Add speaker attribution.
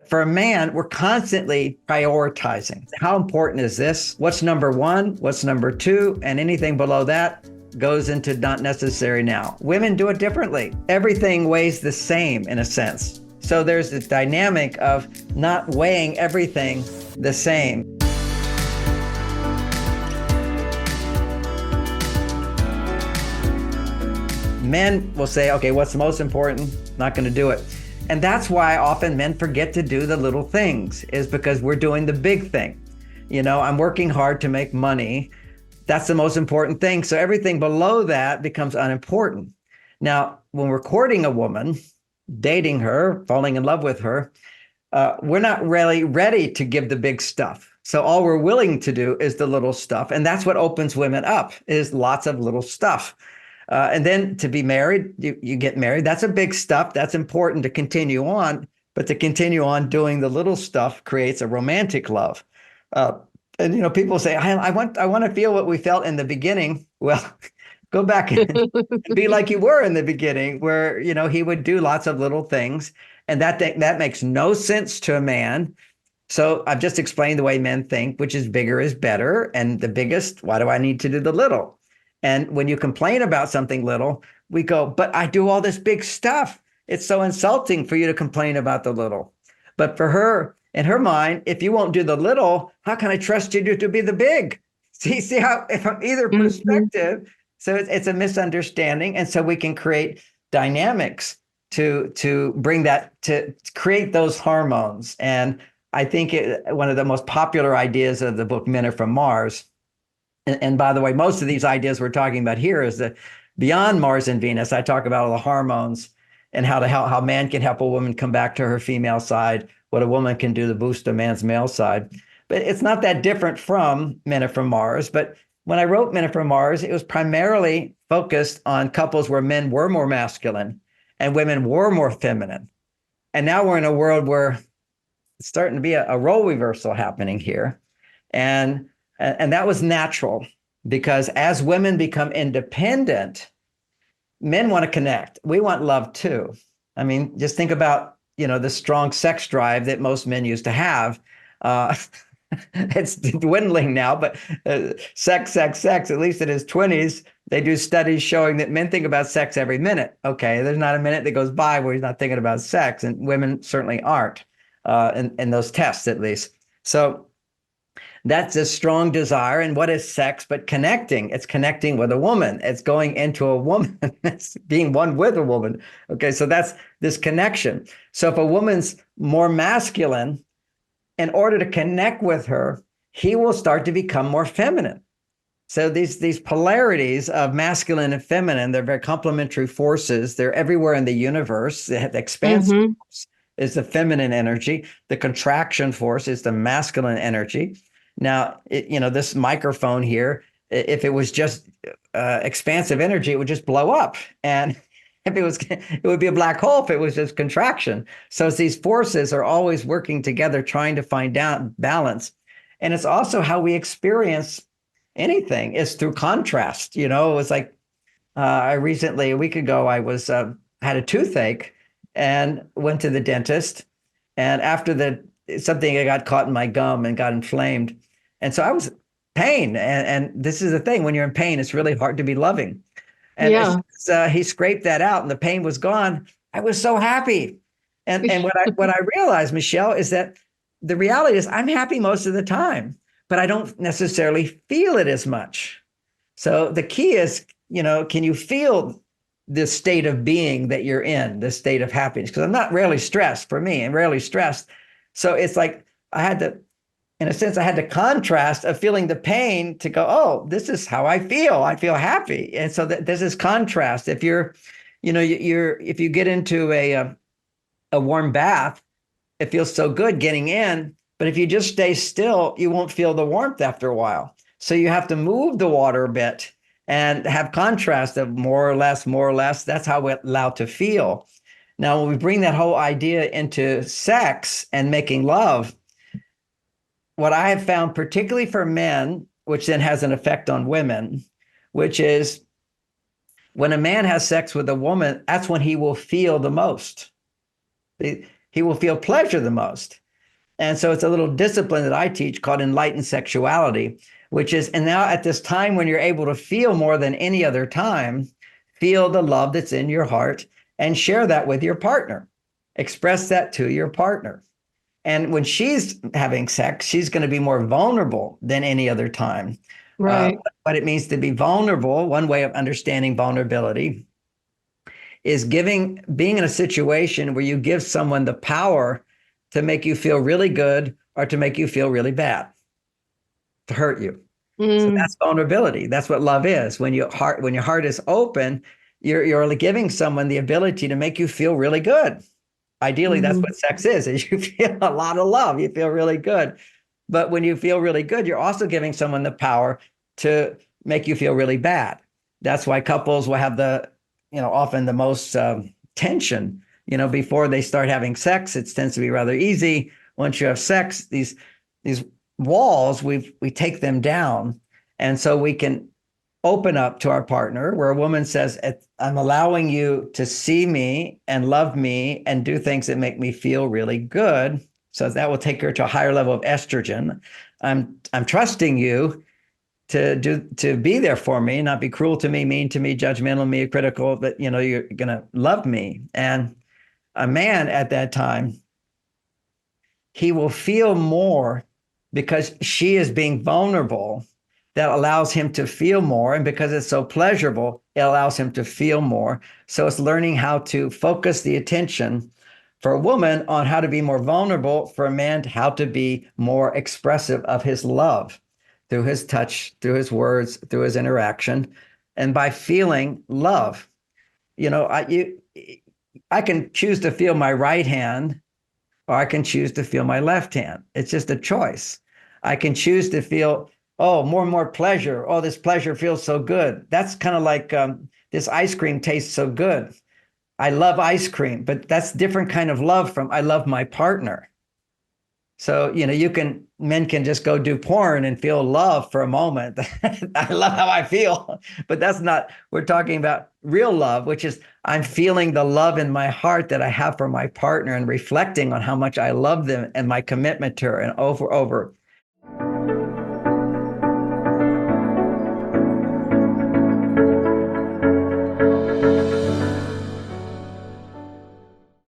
Speaker 1: For a man, we're constantly prioritizing. How important is this? What's number one? What's number two? And anything below that goes into not necessary now. Women do it differently. Everything weighs the same in a sense. So there's this dynamic of not weighing everything the same. Men will say, okay, what's the most important? Not going to do it. And that's why often men forget to do the little things, is because we're doing the big thing. You know, I'm working hard to make money. That's the most important thing. So everything below that becomes unimportant. Now, when we're courting a woman, dating her, falling in love with her, we're not really ready to give the big stuff. So all we're willing to do is the little stuff. And that's what opens women up, is lots of little stuff. And then to be married, you get married. That's a big stuff. That's important to continue on. But to continue on doing the little stuff creates a romantic love. And you know, people say, I want to feel what we felt in the beginning. Well, go back and be like you were in the beginning, where you know he would do lots of little things, and that makes no sense to a man. So I've just explained the way men think, which is bigger is better, and the biggest. Why do I need to do the little? And when you complain about something little, we go, but I do all this big stuff. It's so insulting for you to complain about the little. But for her, in her mind, if you won't do the little, how can I trust you to be the big? See how from either perspective, so it's a misunderstanding. And so we can create dynamics to bring that, to create those hormones. And I think one of the most popular ideas of the book, Men Are From Mars, and by the way, most of these ideas we're talking about here is that beyond Mars and Venus, I talk about all the hormones and how man can help a woman come back to her female side, what a woman can do to boost a man's male side. But it's not that different from Men Are From Mars. But when I wrote Men Are From Mars, it was primarily focused on couples where men were more masculine and women were more feminine. And now we're in a world where it's starting to be a role reversal happening here. And that was natural, because as women become independent, men want to connect. We want love too. I mean, just think about, you know, the strong sex drive that most men used to have. It's dwindling now, but sex, at least in his 20s, they do studies showing that men think about sex every minute. Okay, there's not a minute that goes by where he's not thinking about sex, and women certainly aren't, in those tests at least. So that's a strong desire. And what is sex but connecting? It's connecting with a woman. It's going into a woman. It's being one with a woman. Okay, so that's this connection. So if a woman's more masculine, in order to connect with her, he will start to become more feminine. So these polarities of masculine and feminine, they're very complementary forces. They're everywhere in the universe. The expansive force is the feminine energy. The contraction force is the masculine energy. Now, this microphone here, if it was just expansive energy, it would just blow up. And if it would be a black hole if it was just contraction. So these forces are always working together, trying to find out balance. And it's also how we experience anything is through contrast. You know, it was like I recently, a week ago, I was had a toothache and went to the dentist. And after something got caught in my gum and got inflamed. And so I was in pain. And this is the thing, when you're in pain, it's really hard to be loving. And he scraped that out and the pain was gone. I was so happy. And what I realized, Michelle, is that the reality is I'm happy most of the time, but I don't necessarily feel it as much. So the key is, you know, can you feel the state of being that you're in, the state of happiness? Because I'm not rarely stressed. For me, I'm rarely stressed. So it's like I had to contrast of feeling the pain to go, oh, this is how I feel. I feel happy. And so there's this contrast. If if you get into a warm bath, it feels so good getting in. But if you just stay still, you won't feel the warmth after a while. So you have to move the water a bit and have contrast of more or less. That's how we're allowed to feel. Now, when we bring that whole idea into sex and making love, what I have found, particularly for men, which then has an effect on women, which is when a man has sex with a woman, that's when he will feel the most. he will feel pleasure the most. And so it's a little discipline that I teach called Enlightened Sexuality, which is, and now at this time when you're able to feel more than any other time, feel the love that's in your heart and share that with your partner. Express that to your partner. And when she's having sex, she's going to be more vulnerable than any other time.
Speaker 2: Right.
Speaker 1: What it means to be vulnerable, one way of understanding vulnerability is being in a situation where you give someone the power to make you feel really good or to make you feel really bad, to hurt you. So
Speaker 2: Mm,
Speaker 1: that's vulnerability. That's what love is. When your heart is open, you're giving someone the ability to make you feel really good. Ideally, that's
Speaker 2: mm,
Speaker 1: what sex is you feel a lot of love. You feel really good. But when you feel really good, you're also giving someone the power to make you feel really bad. That's why couples will have often the most tension, before they start having sex. It tends to be rather easy. Once you have sex, these walls, we take them down. And so we can open up to our partner, where a woman says, I'm allowing you to see me and love me and do things that make me feel really good. So that will take her to a higher level of estrogen. I'm trusting you to be there for me, not be cruel to me, mean to me, judgmental to me, critical, but you're gonna love me. And a man at that time, he will feel more because she is being vulnerable. That allows him to feel more. And because it's so pleasurable, it allows him to feel more. So it's learning how to focus the attention for a woman on how to be more vulnerable, for a man how to be more expressive of his love through his touch, through his words, through his interaction, and by feeling love. I can choose to feel my right hand, or I can choose to feel my left hand. It's just a choice. I can choose to feel, oh, more and more pleasure. Oh, this pleasure feels so good. That's kind of like this ice cream tastes so good. I love ice cream, but that's different kind of love from I love my partner. So, men can just go do porn and feel love for a moment. I love how I feel, but that's not, we're talking about real love, which is I'm feeling the love in my heart that I have for my partner and reflecting on how much I love them and my commitment to her and over.